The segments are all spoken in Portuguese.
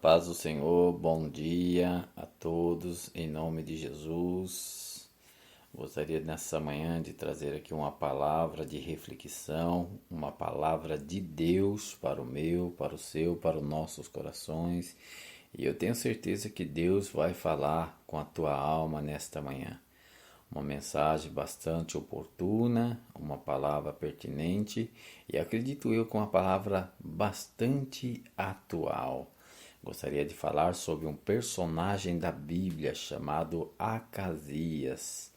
Paz do Senhor, bom dia a todos, em nome de Jesus. Gostaria nessa manhã de trazer aqui uma palavra de reflexão, uma palavra de Deus para o meu, para o seu, para os nossos corações. E eu tenho certeza que Deus vai falar com a tua alma nesta manhã. Uma mensagem bastante oportuna, uma palavra pertinente e acredito eu com uma palavra bastante atual. Gostaria de falar sobre um personagem da Bíblia chamado Acasias.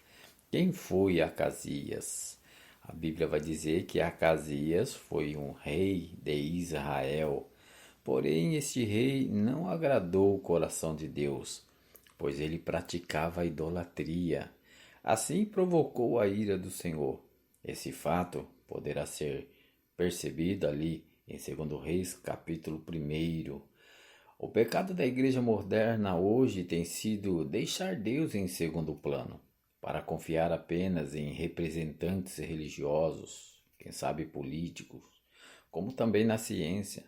Quem foi Acasias? A Bíblia vai dizer que Acasias foi um rei de Israel. Porém, este rei não agradou o coração de Deus, pois ele praticava a idolatria. Assim provocou a ira do Senhor. Esse fato poderá ser percebido ali em 2 Reis, capítulo 1. O pecado da igreja moderna hoje tem sido deixar Deus em segundo plano, para confiar apenas em representantes religiosos, quem sabe políticos, como também na ciência.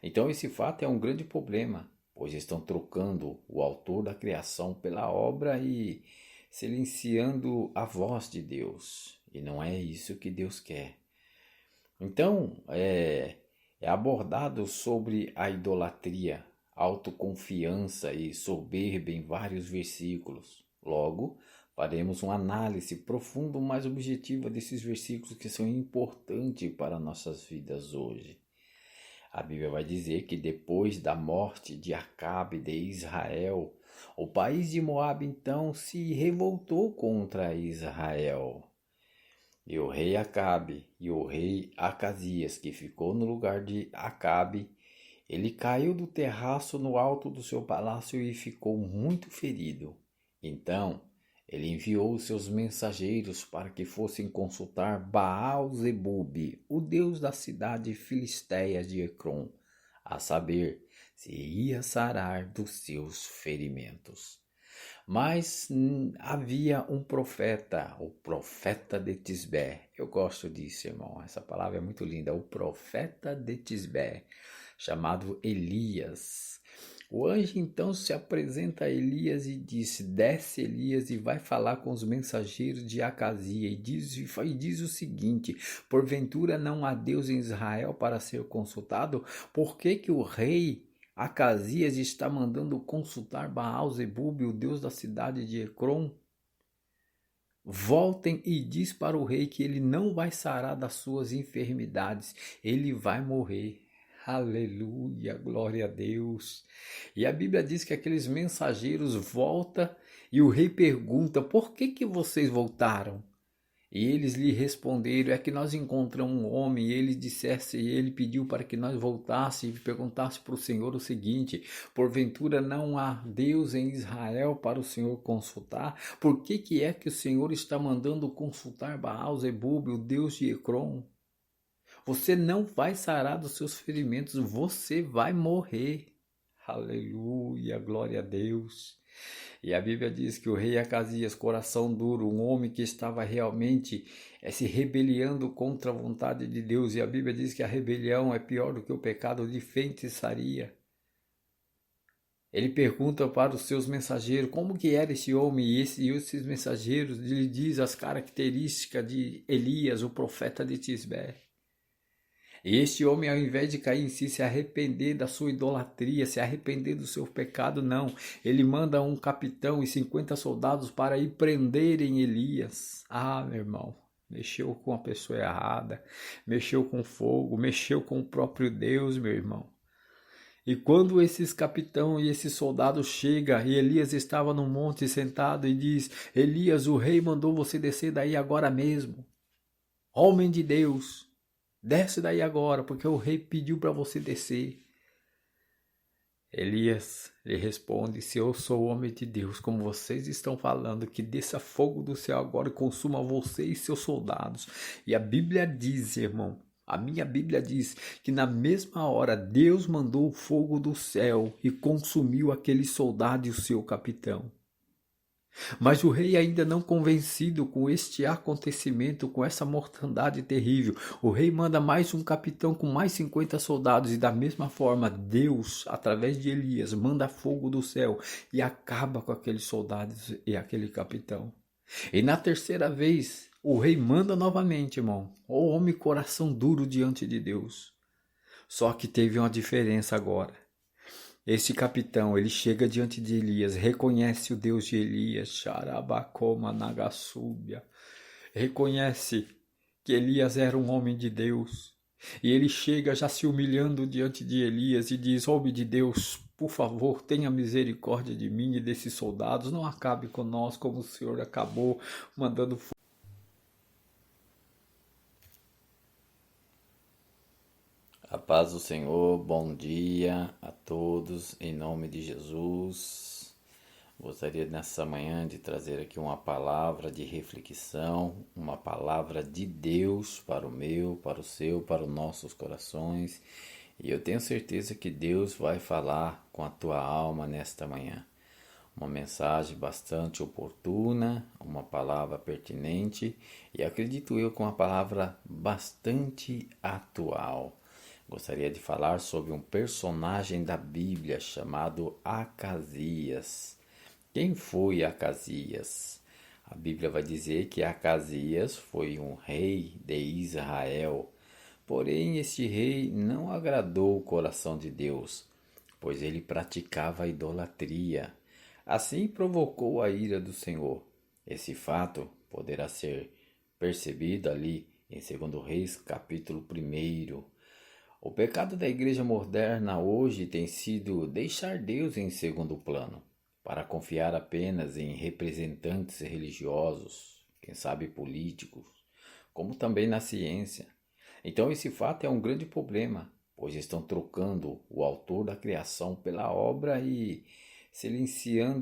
Então esse fato é um grande problema, pois estão trocando o autor da criação pela obra e silenciando a voz de Deus. E não é isso que Deus quer. Então, é abordado sobre a idolatria, autoconfiança e soberba em vários versículos. Logo, faremos uma análise profunda, mais objetiva desses versículos que são importantes para nossas vidas hoje. A Bíblia vai dizer que depois da morte de Acabe de Israel, o país de Moabe então se revoltou contra Israel. E o rei Acabe e o rei Acasias, que ficou no lugar de Acabe, ele caiu do terraço no alto do seu palácio e ficou muito ferido. Então, ele enviou seus mensageiros para que fossem consultar Baal-zebub, o deus da cidade filisteia de Ecrom, a saber se ia sarar dos seus ferimentos. Mas havia um profeta, o profeta de Tisbé. Eu gosto disso, irmão. Essa palavra é muito linda. O profeta de Tisbé, chamado Elias. O anjo então se apresenta a Elias e disse: desce, Elias, e vai falar com os mensageiros de Acasia e diz o seguinte: porventura não há Deus em Israel para ser consultado? Por que que o rei Acasias está mandando consultar Baal-zebub, o deus da cidade de Ecrom? Voltem e diz para o rei que ele não vai sarar das suas enfermidades, ele vai morrer. Aleluia, glória a Deus. E a Bíblia diz que aqueles mensageiros voltam e o rei pergunta: por que vocês voltaram? E eles lhe responderam: é que nós encontramos um homem, e ele pediu para que nós voltássemos e perguntasse para o Senhor o seguinte: porventura não há Deus em Israel para o Senhor consultar? Por que é que o Senhor está mandando consultar Baal-zebub, o Deus de Ecrom? Você não vai sarar dos seus ferimentos, você vai morrer. Aleluia, glória a Deus. E a Bíblia diz que o rei Acasias, coração duro, um homem que estava realmente se rebeliando contra a vontade de Deus. E a Bíblia diz que a rebelião é pior do que o pecado de feitiçaria. Ele pergunta para os seus mensageiros como que era esse homem, e esses mensageiros lhe diz as características de Elias, o profeta de Tisbé. E este homem, ao invés de cair em si, se arrepender da sua idolatria, se arrepender do seu pecado, não. Ele manda um capitão e 50 soldados para ir prenderem Elias. Ah, meu irmão, mexeu com a pessoa errada, mexeu com fogo, mexeu com o próprio Deus, meu irmão. E quando esses capitão e esses soldados chegam, e Elias estava no monte sentado e diz: Elias, o rei mandou você descer daí agora mesmo. Homem de Deus, desce daí agora, porque o rei pediu para você descer. Elias lhe responde: se eu sou homem de Deus, como vocês estão falando, que desça fogo do céu agora e consuma você e seus soldados. E a Bíblia diz, irmão, a minha Bíblia diz que na mesma hora Deus mandou o fogo do céu e consumiu aquele soldado e o seu capitão. Mas o rei, ainda não convencido com este acontecimento, com essa mortandade terrível, o rei manda mais um capitão com mais 50 soldados, e da mesma forma Deus, através de Elias, manda fogo do céu e acaba com aqueles soldados e aquele capitão. E na terceira vez, o rei manda novamente, irmão. O homem coração duro diante de Deus. Só que teve uma diferença agora. Esse capitão, ele chega diante de Elias, reconhece o Deus de Elias, Xarabacoma Nagasúbia, reconhece que Elias era um homem de Deus. E ele chega já se humilhando diante de Elias e diz: Homem de Deus, por favor, tenha misericórdia de mim e desses soldados, não acabe com nós como o Senhor acabou mandando. A paz do Senhor, bom dia a todos, em nome de Jesus. Gostaria nessa manhã de trazer aqui uma palavra de reflexão, uma palavra de Deus para o meu, para o seu, para os nossos corações. E eu tenho certeza que Deus vai falar com a tua alma nesta manhã. Uma mensagem bastante oportuna, uma palavra pertinente e acredito eu com uma palavra bastante atual. Gostaria de falar sobre um personagem da Bíblia chamado Acasias. Quem foi Acasias? A Bíblia vai dizer que Acasias foi um rei de Israel. Porém, este rei não agradou o coração de Deus, pois ele praticava a idolatria. Assim provocou a ira do Senhor. Esse fato poderá ser percebido ali em 2 Reis, capítulo 1. O pecado da igreja moderna hoje tem sido deixar Deus em segundo plano, para confiar apenas em representantes religiosos, quem sabe políticos, como também na ciência. Então esse fato é um grande problema, pois estão trocando o autor da criação pela obra e silenciando